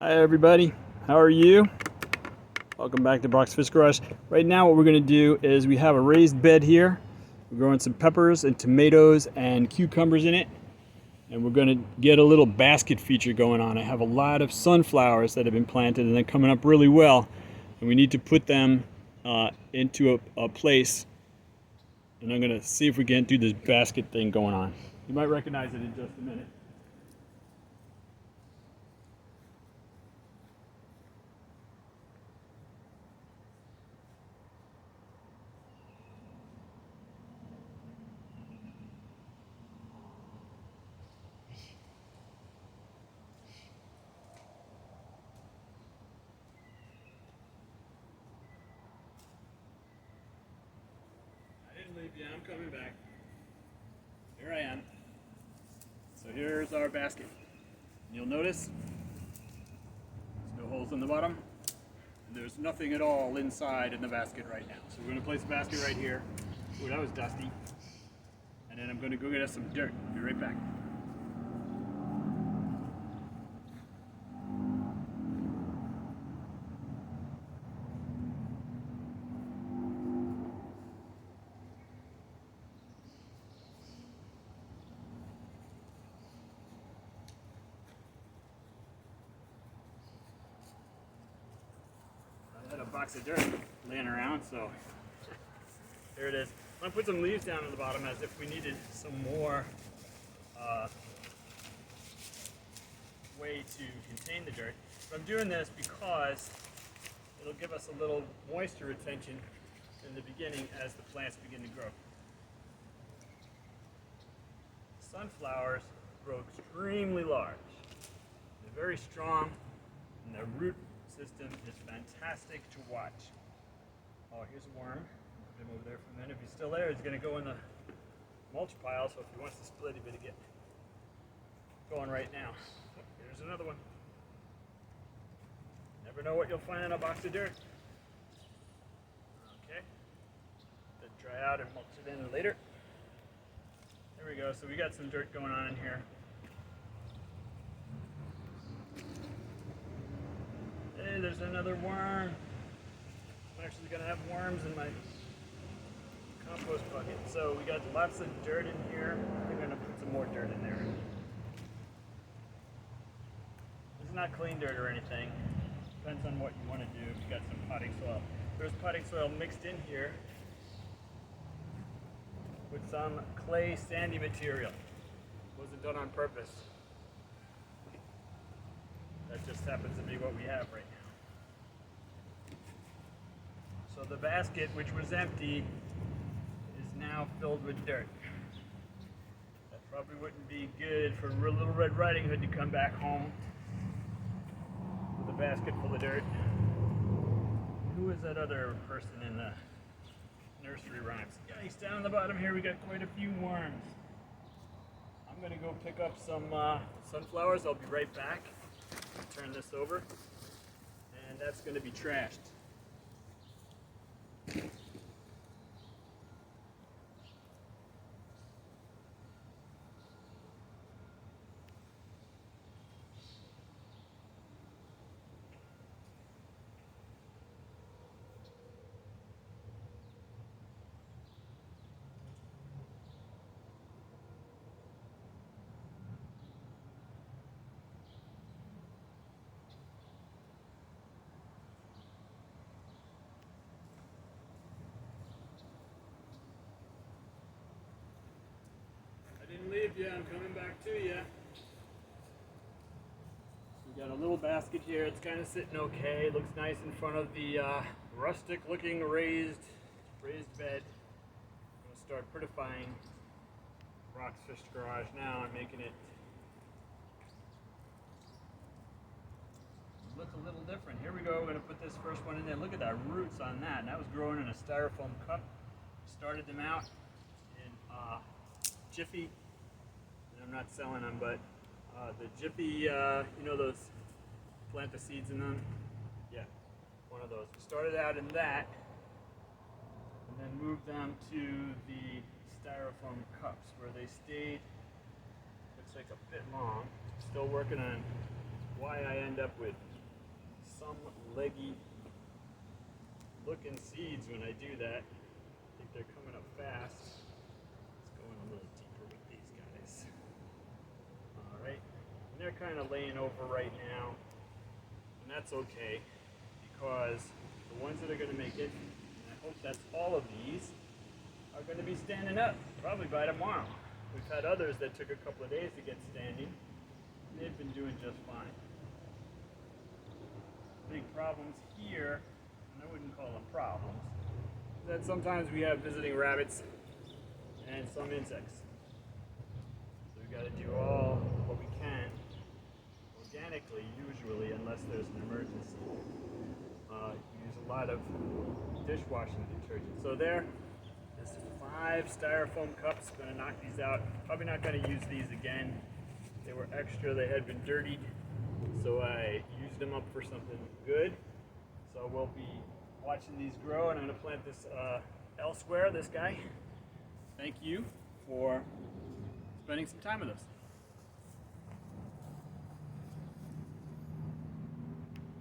Hi everybody, how are you? Welcome back to Brock's Fish Garage. Right now what we're going to do is we have a raised bed here. We're growing some peppers and tomatoes and cucumbers in it. And we're going to get a little basket feature going on. I have a lot of sunflowers that have been planted and they're coming up really well. And we need to put them into a place. And I'm going to see if we can't do this basket thing going on. You might recognize it in just a minute. I didn't leave yet, I'm coming back. Here I am. So here's our basket. You'll notice there's no holes in the bottom. And there's nothing at all inside in the basket right now. So we're going to place the basket right here. Ooh, that was dusty. And then I'm going to go get us some dirt. Be right back. I had a box of dirt laying around, so there it is. I'm going to put some leaves down on the bottom as if we needed some more way to contain the dirt. But I'm doing this because it'll give us a little moisture retention in the beginning as the plants begin to grow. Sunflowers grow extremely large. They're very strong, and their root system is fantastic to watch. Oh, here's a worm. Put him over there for a minute. If he's still there, he's going to go in the mulch pile, so if he wants to split, he better get going right now. Here's another one. Never know what you'll find in a box of dirt. Okay. Let it dry out and mulch it in later. There we go. So we got some dirt going on in here. Hey, there's another worm. I'm actually going to have worms in my compost bucket. So we got lots of dirt in here. I'm going to put some more dirt in there. It's not clean dirt or anything. Depends on what you want to do. If you got some potting soil. There's potting soil mixed in here with some clay sandy material. Wasn't done on purpose. That just happens to be what we have right now. So the basket, which was empty, is now filled with dirt. That probably wouldn't be good for Little Red Riding Hood to come back home with a basket full of dirt. Who is that other person in the nursery rhymes? Yikes, down on the bottom here we got quite a few worms. I'm going to go pick up some sunflowers. I'll be right back. Turn this over, and that's going to be trashed. Didn't leave you, I'm coming back to you. We got a little basket here, it's kind of sitting okay, looks nice in front of the rustic looking raised bed. I'm going to start prettifying Brock's Fish Garage now and making it look a little different. Here we go, we're going to put this first one in there. Look at the roots on that, and that was growing in a styrofoam cup. Started them out in Jiffy. I'm not selling them, but the Jiffy, you know those plant the seeds in them? Yeah, one of those. We started out in that, and then moved them to the styrofoam cups where they stayed, looks like a bit long. Still working on why I end up with some leggy looking seeds when I do that. I think they're coming up fast. Let's go in a little deeper with these guys. Alright, and they're kind of laying over right now, and that's okay, because the ones that are going to make it, and I hope that's all of these, are going to be standing up, probably by tomorrow. We've had others that took a couple of days to get standing, and they've been doing just fine. Big problems here, and I wouldn't call them problems, that sometimes we have visiting rabbits and some insects. So we've got to do all what we can organically, usually, unless there's an emergency. Use a lot of dishwashing detergent. So there's 5 styrofoam cups. Going to knock these out. Probably not going to use these again. They were extra. They had been dirtied, so I used them up for something good. So we'll be watching these grow, and I'm going to plant this elsewhere, this guy. Thank you for spending some time with us.